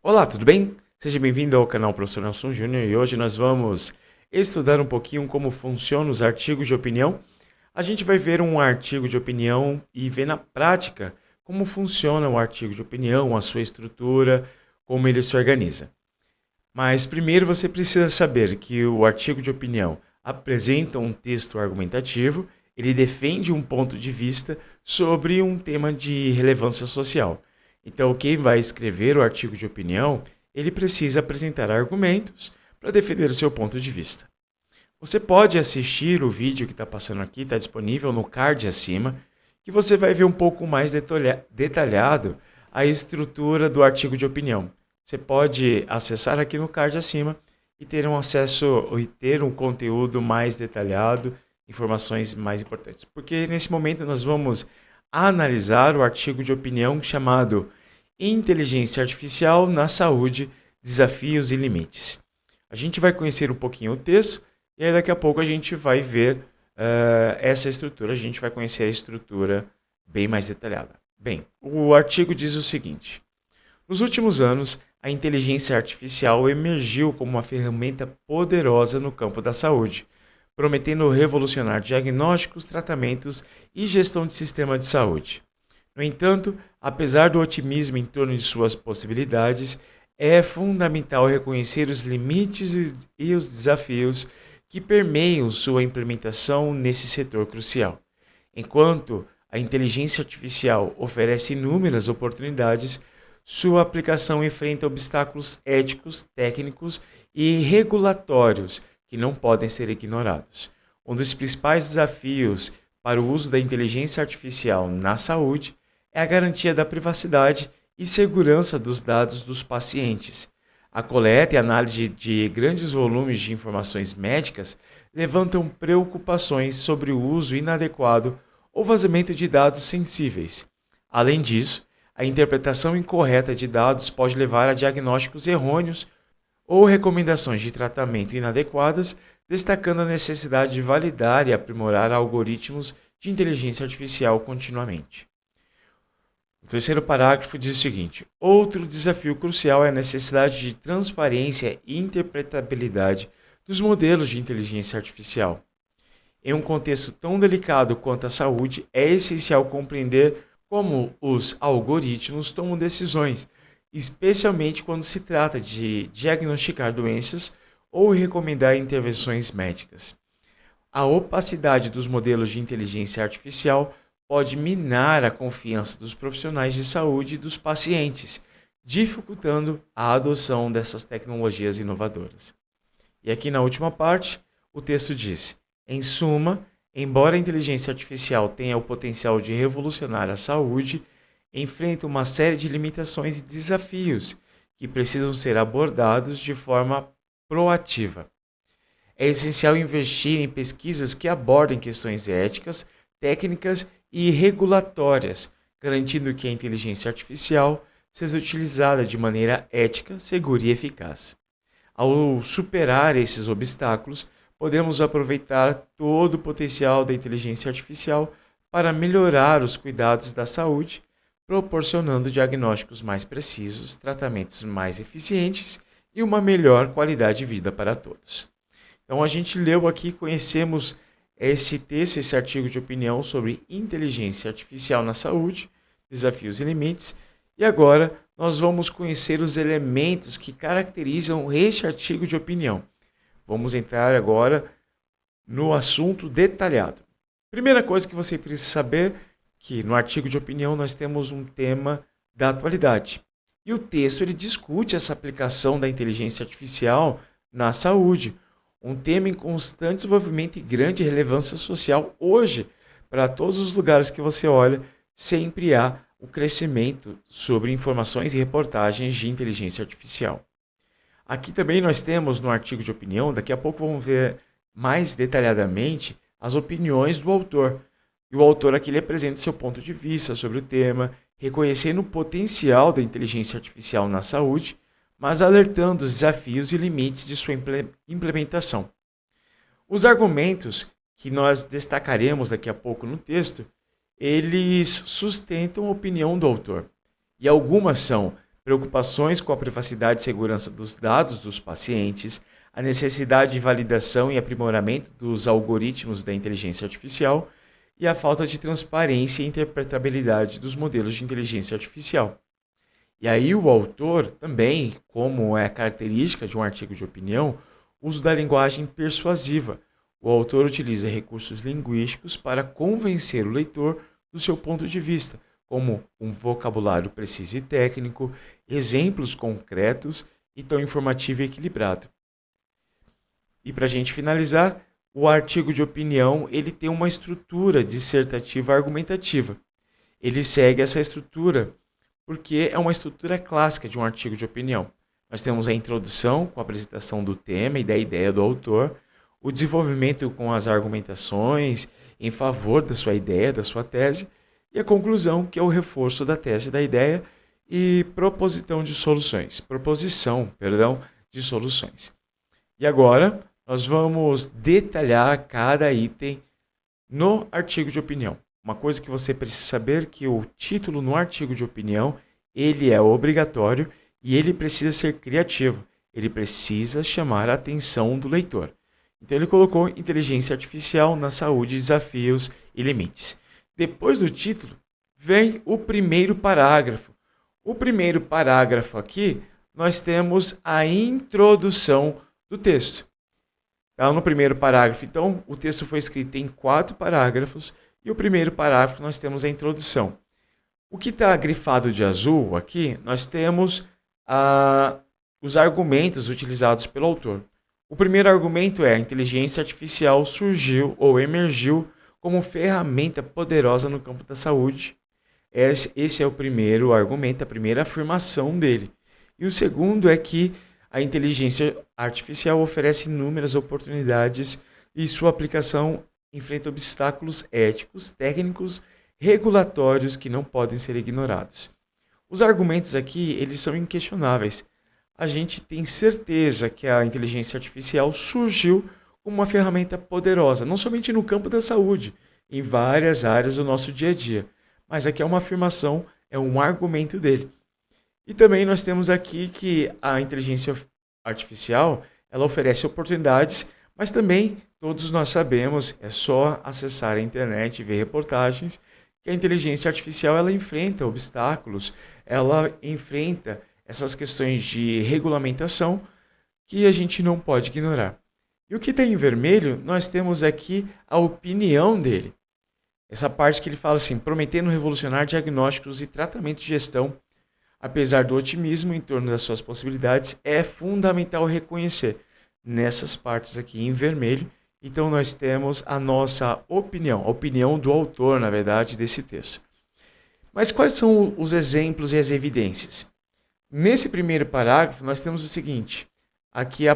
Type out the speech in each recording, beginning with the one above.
Olá, tudo bem? Seja bem-vindo ao canal Professor Nelson Júnior e hoje nós vamos estudar um pouquinho como funcionam os artigos de opinião. A gente vai ver um artigo de opinião e ver na prática como funciona o artigo de opinião, a sua estrutura, como ele se organiza. Mas primeiro você precisa saber que o artigo de opinião apresenta um texto argumentativo, ele defende um ponto de vista sobre um tema de relevância social. Então, quem vai escrever o artigo de opinião, ele precisa apresentar argumentos para defender o seu ponto de vista. Você pode assistir o vídeo que está passando aqui, está disponível no card acima, que você vai ver um pouco mais detalhado a estrutura do artigo de opinião. Você pode acessar aqui no card acima e ter um acesso e ter um conteúdo mais detalhado, informações mais importantes. Porque nesse momento nós vamos analisar o artigo de opinião chamado Inteligência Artificial na Saúde, Desafios e Limites. A gente vai conhecer um pouquinho o texto e aí daqui a pouco a gente vai ver essa estrutura, a gente vai conhecer a estrutura bem mais detalhada. Bem, o artigo diz o seguinte: nos últimos anos, a inteligência artificial emergiu como uma ferramenta poderosa no campo da saúde, prometendo revolucionar diagnósticos, tratamentos e gestão de sistema de saúde. No entanto, apesar do otimismo em torno de suas possibilidades, é fundamental reconhecer os limites e os desafios que permeiam sua implementação nesse setor crucial. Enquanto a inteligência artificial oferece inúmeras oportunidades, sua aplicação enfrenta obstáculos éticos, técnicos e regulatórios que não podem ser ignorados. Um dos principais desafios para o uso da inteligência artificial na saúde é a garantia da privacidade e segurança dos dados dos pacientes. A coleta e análise de grandes volumes de informações médicas levantam preocupações sobre o uso inadequado ou vazamento de dados sensíveis. Além disso, a interpretação incorreta de dados pode levar a diagnósticos errôneos ou recomendações de tratamento inadequadas, destacando a necessidade de validar e aprimorar algoritmos de inteligência artificial continuamente. O terceiro parágrafo diz o seguinte: outro desafio crucial é a necessidade de transparência e interpretabilidade dos modelos de inteligência artificial. Em um contexto tão delicado quanto a saúde, é essencial compreender como os algoritmos tomam decisões, especialmente quando se trata de diagnosticar doenças ou recomendar intervenções médicas. A opacidade dos modelos de inteligência artificial pode minar a confiança dos profissionais de saúde e dos pacientes, dificultando a adoção dessas tecnologias inovadoras. E aqui na última parte, o texto diz: em suma, embora a inteligência artificial tenha o potencial de revolucionar a saúde, enfrenta uma série de limitações e desafios que precisam ser abordados de forma proativa. É essencial investir em pesquisas que abordem questões éticas, técnicas e regulatórias, garantindo que a inteligência artificial seja utilizada de maneira ética, segura e eficaz. Ao superar esses obstáculos, podemos aproveitar todo o potencial da inteligência artificial para melhorar os cuidados da saúde, proporcionando diagnósticos mais precisos, tratamentos mais eficientes e uma melhor qualidade de vida para todos. Então a gente leu aqui, conhecemos esse texto, esse artigo de opinião sobre inteligência artificial na saúde, desafios e limites, e agora nós vamos conhecer os elementos que caracterizam este artigo de opinião. Vamos entrar agora no assunto detalhado. Primeira coisa que você precisa saber é que no artigo de opinião nós temos um tema da atualidade. E o texto ele discute essa aplicação da inteligência artificial na saúde, um tema em constante desenvolvimento e grande relevância social hoje. Para todos os lugares que você olha, sempre há o crescimento sobre informações e reportagens de inteligência artificial. Aqui também nós temos no artigo de opinião, daqui a pouco vamos ver mais detalhadamente as opiniões do autor. E o autor aqui ele apresenta seu ponto de vista sobre o tema, reconhecendo o potencial da inteligência artificial na saúde, mas alertando os desafios e limites de sua implementação. Os argumentos que nós destacaremos daqui a pouco no texto, eles sustentam a opinião do autor. E algumas são preocupações com a privacidade e segurança dos dados dos pacientes, a necessidade de validação e aprimoramento dos algoritmos da inteligência artificial e a falta de transparência e interpretabilidade dos modelos de inteligência artificial. E aí o autor também, como é característica de um artigo de opinião, uso da linguagem persuasiva. O autor utiliza recursos linguísticos para convencer o leitor do seu ponto de vista, como um vocabulário preciso e técnico, exemplos concretos e tão informativo e equilibrado. E para a gente finalizar, o artigo de opinião ele tem uma estrutura dissertativa argumentativa. Ele segue essa estrutura porque é uma estrutura clássica de um artigo de opinião. Nós temos a introdução com a apresentação do tema e da ideia do autor, o desenvolvimento com as argumentações em favor da sua ideia, da sua tese, e a conclusão, que é o reforço da tese da ideia e proposição de soluções. E agora, nós vamos detalhar cada item no artigo de opinião. Uma coisa que você precisa saber é que o título no artigo de opinião, ele é obrigatório e ele precisa ser criativo. Ele precisa chamar a atenção do leitor. Então ele colocou inteligência artificial na saúde, desafios e limites. Depois do título, vem o primeiro parágrafo. O primeiro parágrafo aqui, nós temos a introdução do texto. Tá? No primeiro parágrafo, então, o texto foi escrito em 4 parágrafos e o primeiro parágrafo nós temos a introdução. O que está grifado de azul aqui, nós temos os argumentos utilizados pelo autor. O primeiro argumento é: a inteligência artificial surgiu ou emergiu como ferramenta poderosa no campo da saúde. Esse é o primeiro argumento, a primeira afirmação dele. E o segundo é que a inteligência artificial oferece inúmeras oportunidades e sua aplicação enfrenta obstáculos éticos, técnicos, regulatórios que não podem ser ignorados. Os argumentos aqui, eles são inquestionáveis. A gente tem certeza que a inteligência artificial surgiu como uma ferramenta poderosa, não somente no campo da saúde, em várias áreas do nosso dia a dia. Mas aqui é uma afirmação, é um argumento dele. E também nós temos aqui que a inteligência artificial, ela oferece oportunidades, mas também todos nós sabemos, é só acessar a internet e ver reportagens, que a inteligência artificial ela enfrenta obstáculos, ela enfrenta essas questões de regulamentação que a gente não pode ignorar. E o que está em vermelho, nós temos aqui a opinião dele. Essa parte que ele fala assim: prometendo revolucionar diagnósticos e tratamento de gestão. Apesar do otimismo em torno das suas possibilidades, é fundamental reconhecer nessas partes aqui em vermelho. Então nós temos a nossa opinião, a opinião do autor, na verdade, desse texto. Mas quais são os exemplos e as evidências? Nesse primeiro parágrafo nós temos o seguinte: aqui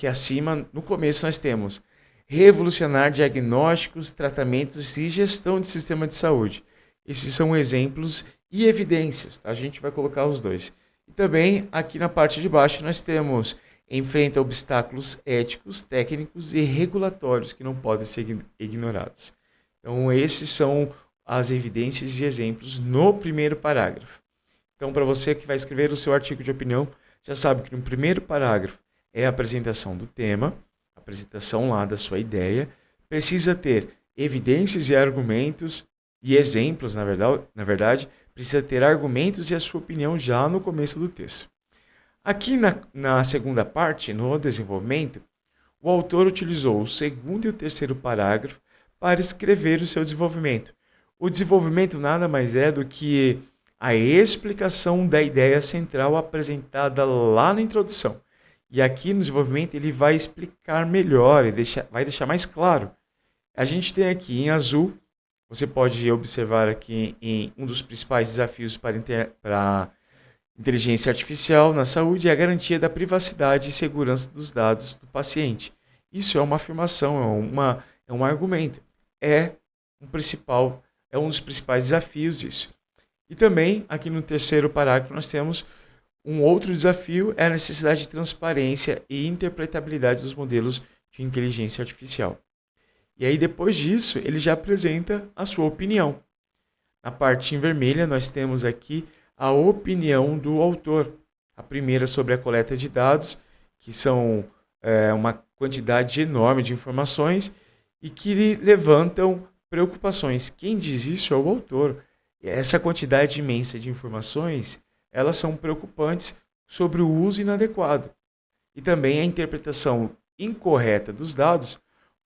acima, no começo nós temos revolucionar diagnósticos, tratamentos e gestão de sistema de saúde. Esses são exemplos e evidências, tá? A gente vai colocar os dois. E também aqui na parte de baixo nós temos: enfrenta obstáculos éticos, técnicos e regulatórios que não podem ser ignorados. Então esses são as evidências e exemplos no primeiro parágrafo. Então, para você que vai escrever o seu artigo de opinião, já sabe que no primeiro parágrafo é a apresentação do tema, a apresentação lá da sua ideia. Precisa ter evidências e argumentos e exemplos, na verdade, precisa ter argumentos e a sua opinião já no começo do texto. Aqui na segunda parte, no desenvolvimento, o autor utilizou o segundo e o terceiro parágrafo para escrever o seu desenvolvimento. O desenvolvimento nada mais é do que a explicação da ideia central apresentada lá na introdução. E aqui no desenvolvimento ele vai explicar melhor, vai deixar mais claro. A gente tem aqui em azul, você pode observar aqui em um dos principais desafios para a inteligência artificial na saúde é a garantia da privacidade e segurança dos dados do paciente. Isso é uma afirmação, é um argumento. É um dos principais desafios isso. E também, aqui no terceiro parágrafo, nós temos um outro desafio, é a necessidade de transparência e interpretabilidade dos modelos de inteligência artificial. E aí, depois disso, ele já apresenta a sua opinião. Na parte em vermelha, nós temos aqui a opinião do autor. A primeira sobre a coleta de dados, que são uma quantidade enorme de informações e que levantam preocupações. Quem diz isso é o autor. Essa quantidade imensa de informações, elas são preocupantes sobre o uso inadequado. E também a interpretação incorreta dos dados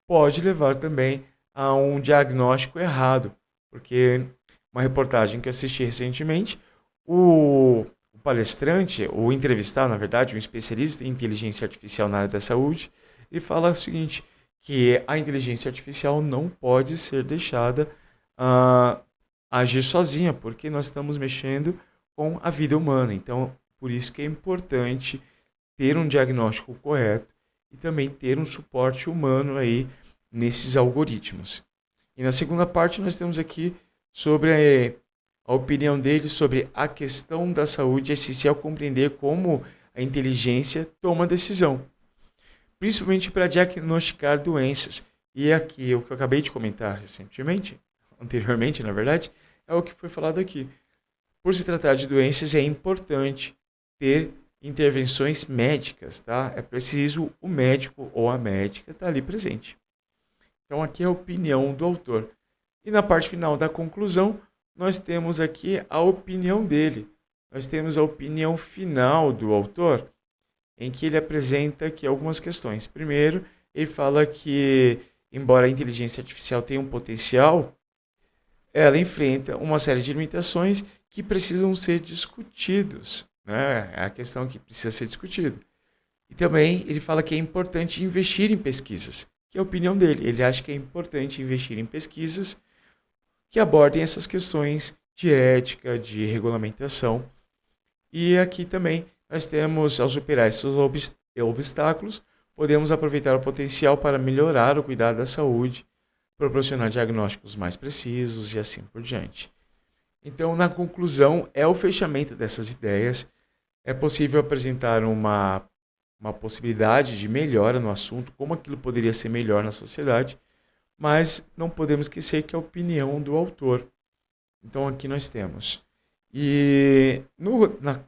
pode levar também a um diagnóstico errado, porque uma reportagem que eu assisti recentemente, o palestrante, o entrevistado, na verdade, um especialista em inteligência artificial na área da saúde, ele fala o seguinte, que a inteligência artificial não pode ser deixada agir sozinha, porque nós estamos mexendo com a vida humana. Então, por isso que é importante ter um diagnóstico correto e também ter um suporte humano aí nesses algoritmos. E na segunda parte nós temos aqui sobre a opinião dele sobre a questão da saúde. É essencial compreender como a inteligência toma decisão, principalmente para diagnosticar doenças. E aqui, o que eu acabei de comentar anteriormente, na verdade, é o que foi falado aqui. Por se tratar de doenças, é importante ter intervenções médicas, tá? É preciso o médico ou a médica estar ali presente. Então, aqui é a opinião do autor. E na parte final da conclusão, nós temos aqui a opinião dele. Nós temos a opinião final do autor, em que ele apresenta aqui algumas questões. Primeiro, ele fala que, embora a inteligência artificial tenha um potencial, ela enfrenta uma série de limitações que precisam ser discutidos. Né? É a questão que precisa ser discutida. E também ele fala que é importante investir em pesquisas, que é a opinião dele. Ele acha que é importante investir em pesquisas que abordem essas questões de ética, de regulamentação. E aqui também nós temos, ao superar esses obstáculos, podemos aproveitar o potencial para melhorar o cuidado da saúde, proporcionar diagnósticos mais precisos e assim por diante. Então, na conclusão, é o fechamento dessas ideias. É possível apresentar uma possibilidade de melhora no assunto, como aquilo poderia ser melhor na sociedade, mas não podemos esquecer que é a opinião do autor. Então, aqui nós temos. E na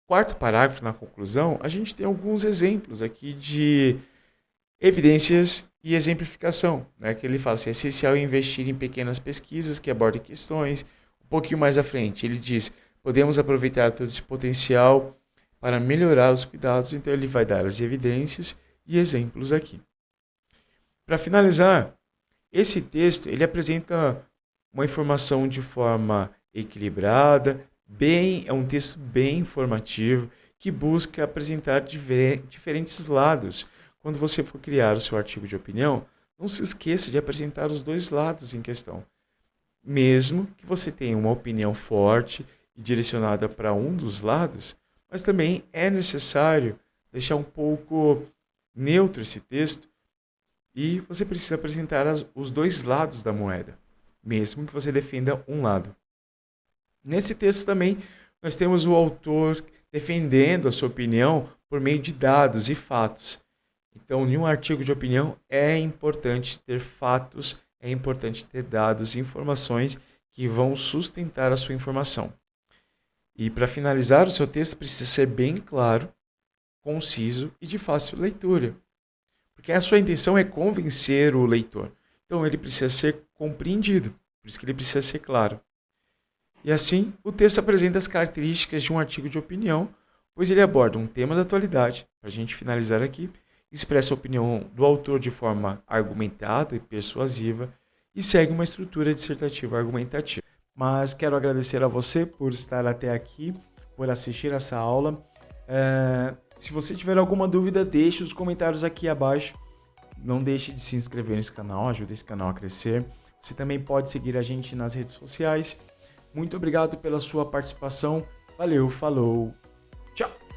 quarto parágrafo, na conclusão, a gente tem alguns exemplos aqui de evidências e exemplificação, né? Que ele fala assim, é essencial investir em pequenas pesquisas que abordem questões. Um pouquinho mais à frente, ele diz, podemos aproveitar todo esse potencial para melhorar os cuidados, então ele vai dar as evidências e exemplos aqui. Para finalizar, esse texto ele apresenta uma informação de forma equilibrada, é um texto bem informativo, que busca apresentar diferentes lados. Quando você for criar o seu artigo de opinião, não se esqueça de apresentar os dois lados em questão. Mesmo que você tenha uma opinião forte e direcionada para um dos lados, mas também é necessário deixar um pouco neutro esse texto e você precisa apresentar os dois lados da moeda, mesmo que você defenda um lado. Nesse texto também nós temos o autor defendendo a sua opinião por meio de dados e fatos. Então, em um artigo de opinião é importante ter fatos, é importante ter dados e informações que vão sustentar a sua informação. E para finalizar, o seu texto precisa ser bem claro, conciso e de fácil leitura. Porque a sua intenção é convencer o leitor. Então ele precisa ser compreendido, por isso que ele precisa ser claro. E assim, o texto apresenta as características de um artigo de opinião, pois ele aborda um tema da atualidade, para a gente finalizar aqui, expressa a opinião do autor de forma argumentada e persuasiva e segue uma estrutura dissertativa argumentativa. Mas quero agradecer a você por estar até aqui, por assistir essa aula. Se você tiver alguma dúvida, deixe os comentários aqui abaixo. Não deixe de se inscrever nesse canal, ajude esse canal a crescer. Você também pode seguir a gente nas redes sociais. Muito obrigado pela sua participação. Valeu, falou, tchau!